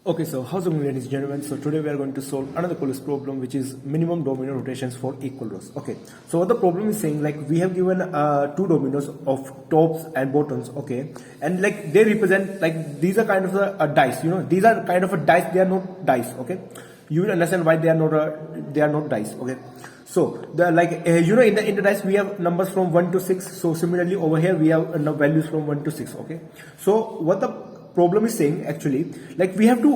Okay, so how's it going, ladies and gentlemen? So today we are going to solve another coolest problem, which is minimum domino rotations for equal rows. Okay, so what the problem is saying, like we have given two dominoes of tops and bottoms. Okay, and like they represent, like these are kind of a dice. You know, these are kind of a dice. They are not dice. Okay, you will understand why they are not dice. Okay. So the you know, in the dice we have numbers from 1 to 6. So similarly over here we have values from 1 to 6. Okay. So what the problem is saying, actually, like we have to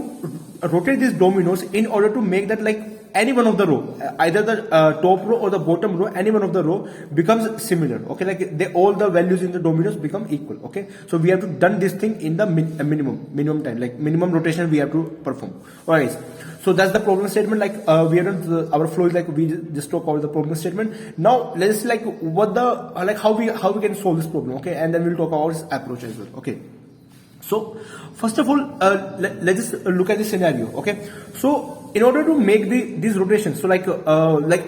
rotate these dominoes in order to make that like any one of the row, either the top row or the bottom row, any one of the row becomes similar. Okay, like all the values in the dominoes become equal. Okay, so we have to done this thing in the minimum time, like minimum rotation we have to perform. Alright, so that's the problem statement. Like we have done our flow is like we just talk about the problem statement. Now let's see like what the like how we can solve this problem. Okay, and then we'll talk about this approach as well. Okay. So first of all, let's just look at the scenario. Okay, so in order to make these rotations, so like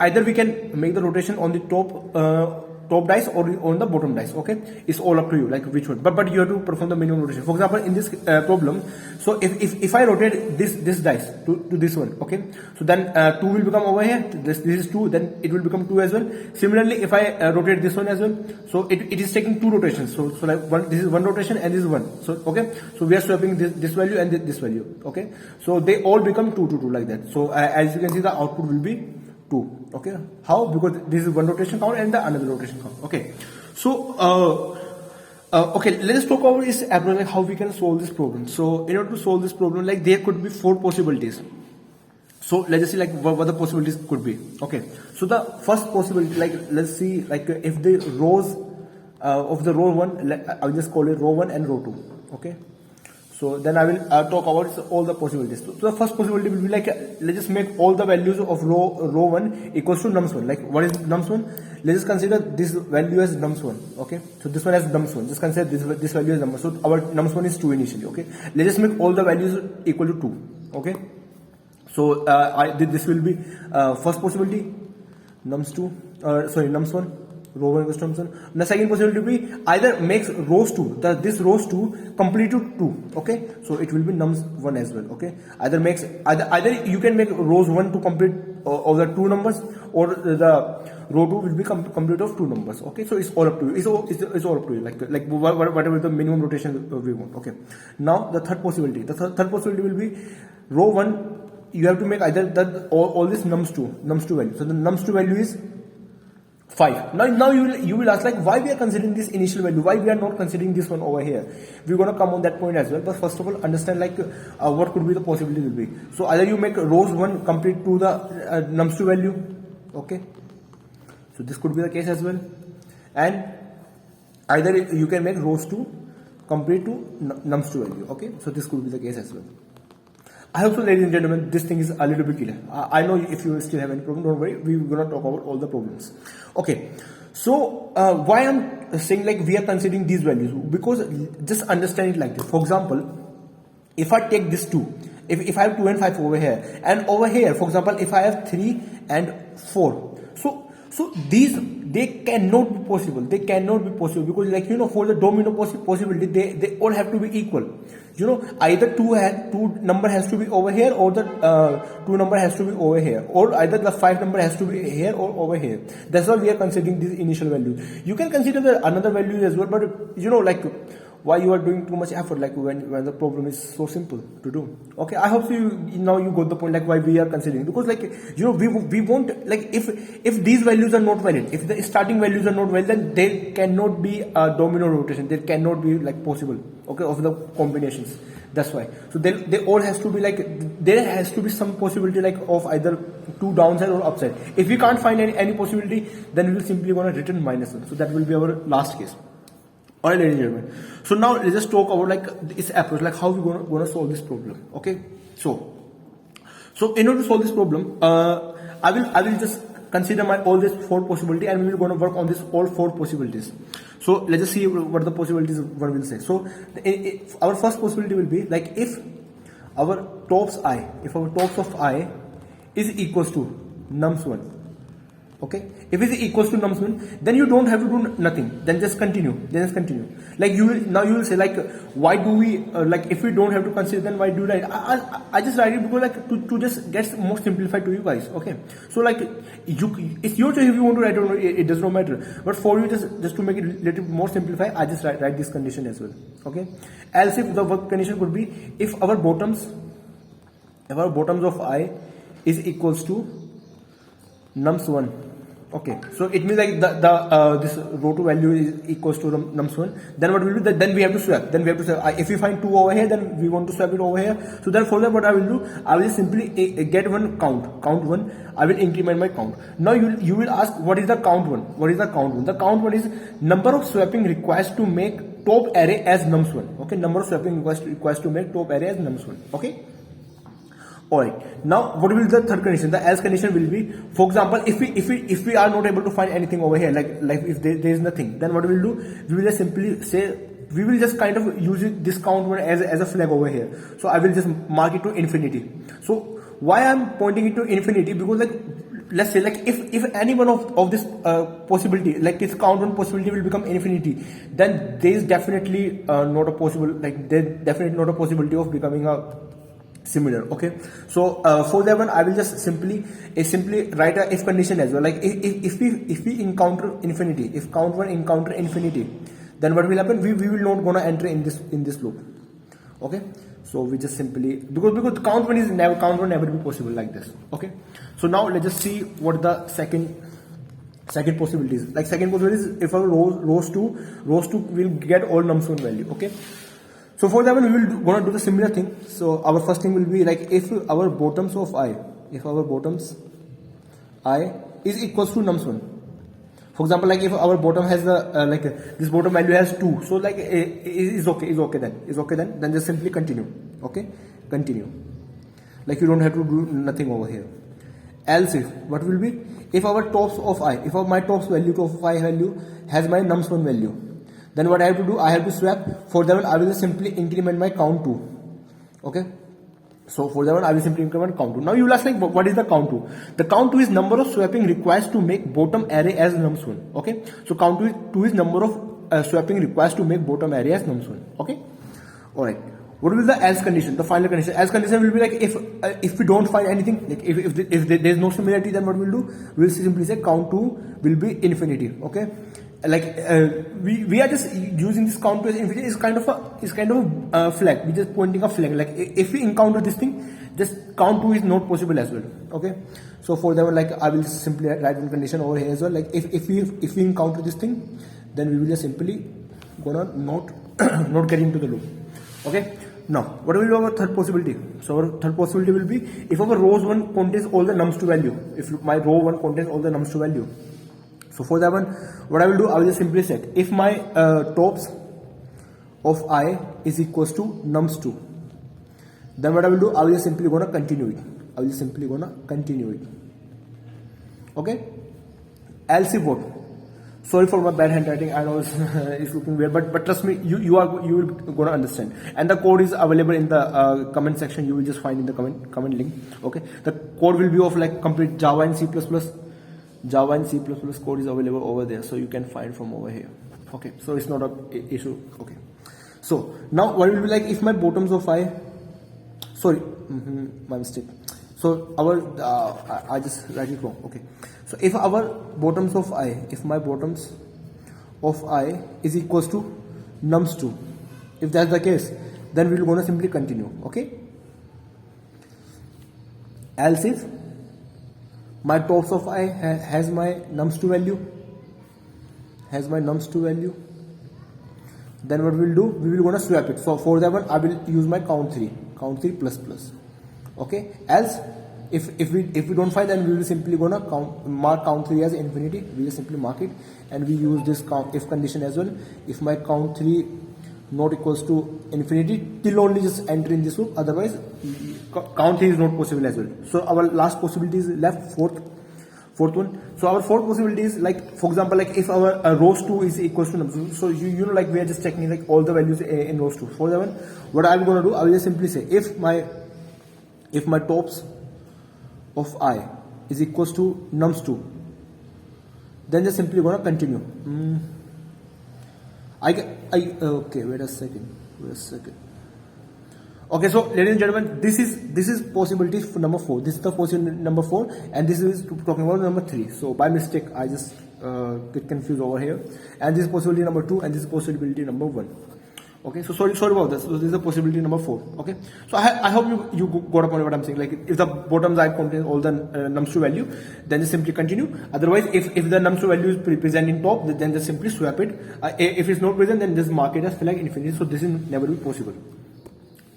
either we can make the rotation on the top dice or on the bottom dice. Okay, it's all up to you, like which one, but you have to perform the minimum rotation. For example, in this problem, so if I rotate this dice to this one, okay, so then 2 will become over here, this is 2, then it will become 2 as well. Similarly, if I rotate this one as well, so it is taking 2 rotations, so like this is 1 rotation and this is 1. So okay, so we are swapping this value and this value. Okay, so they all become 2 to 2 like that. So as you can see, the output will be 2. Okay, how? Because this is one rotation count and the another rotation count. Okay, so okay, let us talk about this approach, like how we can solve this problem. So in order to solve this problem, like there could be 4 possibilities. So let's just see like what the possibilities could be. Okay, so the first possibility, like let's see like if the rows of the row 1, I'll just call it row 1 and row 2. Okay, so then I will talk about all the possibilities. So the first possibility will be like let's just make all the values of row 1 equals to nums1. Like what is nums1? Let's just consider this value as nums1. Okay, so this one as nums1. Just consider this value as nums1. So our nums1 is 2 initially. Okay, let's just make all the values equal to 2. Okay, so this will be first possibility, nums2. Nums1. Row 1 equals to nums1. The second possibility will be either makes rows 2, this rows 2 complete to 2. Okay, so it will be nums1 as well. Okay, either you can make rows 1 to complete of the 2 numbers, or the row 2 will be complete of 2 numbers. Okay, so it's all up to you. It's all up to you. Like whatever the minimum rotation we want. Okay, now the third possibility. The third possibility will be row 1. You have to make either all this nums2 value. So the nums2 value is 5. Now you will ask like why we are considering this initial value, why we are not considering this one over here. We're gonna come on that point as well. But first of all, understand like what could be the possibility will be. So either you make rows 1 complete to the nums2 value. Okay, so this could be the case as well, and either you can make rows 2 complete to nums2 value. Okay, so this could be the case as well. I hope so, ladies and gentlemen, this thing is a little bit clear. I know if you still have any problem, don't worry, we're gonna talk about all the problems. Okay, so why I'm saying like we are considering these values, because just understand it like this. For example, if I take this 2, if I have 2 and 5 over here, and over here, for example, if I have 3 and 4, so these, they cannot be possible. They cannot be possible because, like, you know, for the domino possibility, they all have to be equal. You know, either two number has to be over here, or the 2 number has to be over here, or either the 5 number has to be here or over here. That's why we are considering these initial values. You can consider the another value as well, but you know, like, why you are doing too much effort, like when the problem is so simple to do. Okay, I hope so now you got the point, like why we are considering, because like, you know, we won't, like, if these values are not valid, if the starting values are not valid, then there cannot be a domino rotation, there cannot be like possible, okay, of the combinations. That's why. So they all has to be like, there has to be some possibility like of either 2 downside or upside. If we can't find any possibility, then we will simply gonna return -1. So that will be our last case. Alright, ladies and gentlemen. So now let's just talk about like this approach, like how we gonna solve this problem. Okay. So in order to solve this problem, I will just consider all these 4 possibilities, and we will gonna work on this all 4 possibilities. So let's just see what the possibilities one will say. So our first possibility will be like if our tops of I is equals to nums1. Okay, if it is equals to nums1, then you don't have to do nothing, then just continue, like you will say like, why do we like, if we don't have to consider, then why do that? I just write it because like to just get more simplified to you guys. Okay, so like it's your choice if you want to write or not, it does not matter, but for you just to make it little more simplified, I just write this condition as well. Okay, else if the work condition could be if our bottoms of I is equals to nums1. Okay, so it means like this row 2 value is equals to nums1. Then what will be that? Then we have to swap. If we find 2 over here, then we want to swap it over here. So then for that, what I will do, I will just simply get one count 1. I will increment my count. Now you will ask, what is the count 1? The count 1 is number of swapping required to make top array as nums1. Okay, number of swapping requires to make top array as nums1. Okay. Alright, now what will be the third condition? The else condition will be, for example, if we are not able to find anything over here, like if there is nothing, then what we will do, we will just simply say, we will just kind of use this count one as a flag over here. So I will just mark it to infinity. So why I'm pointing it to infinity? Because like, let's say like if any one of this possibility, like its count one possibility will become infinity, then there is definitely not a possibility of becoming a similar. Okay, so for that one I will just simply write a if condition as well. Like if we encounter infinity, if count one encounter infinity, then what will happen? We will not gonna enter in this loop. Okay, so we just simply, because count one never be possible like this. Okay, so now let's just see what the second possibility is. Like second possibility is if our rows 2 will get all nums1 value. Okay, so for that one, we will gonna do the similar thing. So our first thing will be like, if our bottoms of I is equals to nums1. For example, like if our bottom has the like this bottom value has 2, so like is okay then just simply continue. Okay, continue. Like you don't have to do nothing over here. Else if what will be, if our tops of I, if my tops value of I value has my nums1 value, then what I have to do, I have to swap. For that one, I will just simply increment my count 2. Okay, so for that one, I will simply increment count 2. Now you will ask like, what is the count 2? The count 2 is number of swapping required to make bottom array as nums1. Okay, so count 2 is number of swapping required to make bottom array as nums1. Okay, all right. What will be the else condition? The final condition. Else condition will be like, if we don't find anything, like if there is no similarity, then what we'll do? We'll simply say count 2 will be infinity. Okay, like we are just using this count to as infinity is kind of a flag. We just pointing a flag. Like if we encounter this thing, just count 2 is not possible as well. Okay, so for that one, like I will simply write one condition over here as well. Like if we encounter this thing, then we will just simply gonna not get into the loop. Okay, now what will be our third possibility? So our third possibility will be if our rows 1 contains all the nums2 value. If my row 1 contains all the nums2 value. So for that one, what I will do, I will just simply set if my tops of I is equals to nums2, then what I will do, I will just simply gonna continue it. Okay, else if what? Sorry for my bad handwriting. I know it's looking weird, but trust me, you will gonna understand. And the code is available in the comment section. You will just find in the comment link. Okay, the code will be of like complete Java and C++. Java and C++ code is available over there, so you can find from over here. Okay, so it's not a issue. Okay, so now what will be like if my bottoms of I, sorry, my mistake. So our I just write it wrong. Okay, so if our bottoms of I, if my bottoms of I is equals to nums2, if that's the case, then we're gonna simply continue. Okay, else if my tops of I has my nums2 value, then what we'll do, we will gonna swap it. So for that one, I will use my count 3 plus. Okay, else if we don't find, then we will simply gonna mark count 3 as infinity. We will simply mark it, and we use this count if condition as well. If my count 3 not equals to infinity, till only just enter in this loop, otherwise count 3 is not possible as well. So our last possibility is left, fourth one. So our fourth possibility is like, for example, like if our rows 2 is equals to nums2, so you know, like we are just checking like all the values in rows 2. For that one, what I'm going to do, I will just simply say if my tops of I is equals to nums2, then just simply gonna continue. Okay, wait a second. Okay, so ladies and gentlemen, this is possibility for number 4. This is the possibility number 4, and this is talking about number 3. So by mistake, I just get confused over here. And this is possibility number 2, and this is possibility number 1. Okay, so sorry about this. So this is the possibility number 4. Okay, so I hope you got a point of what I'm saying. Like if the bottom side contains all the nums2 value, then just simply continue. Otherwise, if the nums2 value is present in top, then just simply swap it. If it's not present, then just mark it as flag infinity. So this is never be possible.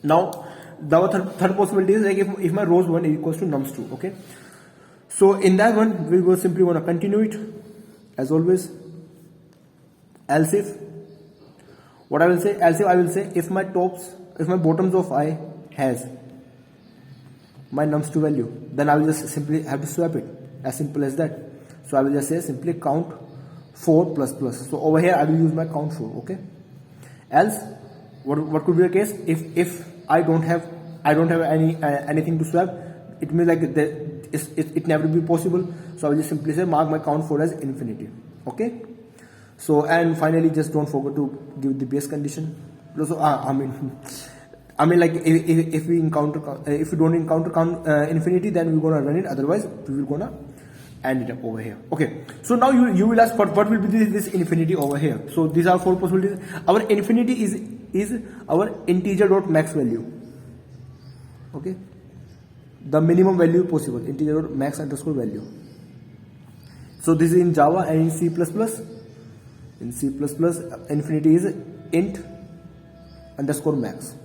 Now the third possibility is like if my rows 1 is equals to nums2. Okay, so in that one we will simply want to continue it as always. Else if what I will say, if my bottoms of I has my nums2 value, then I will just simply have to swap it, as simple as that. So I will just say simply count 4 plus plus. So over here I will use my count 4. Okay, else what could be the case if I don't have anything to swap? It means like it never be possible. So I will just simply say mark my count 4 as infinity. Okay. So and finally, just don't forget to give the base condition. So I mean like if we don't encounter infinity, then we're gonna run it. Otherwise, we will gonna end it up over here. Okay. So now you will ask what will be this infinity over here. So these are 4 possibilities. Our infinity is our integer dot max value. Okay. The minimum value possible, integer dot max underscore value. So this is in Java and in C++. In C++, infinity is int underscore max.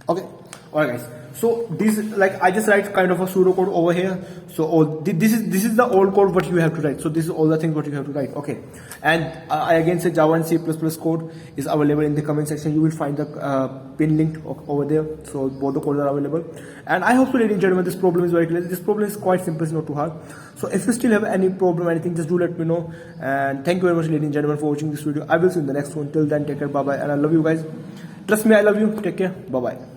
Okay, alright guys. So this, like, I just write kind of a pseudocode over here. So this is the old code what you have to write. So this is all the things what you have to write. Okay, and I again say Java and C++ code is available in the comment section. You will find the pin link over there. So both the codes are available. And I hope so, ladies and gentlemen, this problem is very clear. This problem is quite simple, it's not too hard. So if you still have any problem, anything, just do let me know. And thank you very much, ladies and gentlemen, for watching this video. I will see you in the next one. Till then, take care, bye bye, and I love you guys. Trust me, I love you. Take care, bye bye.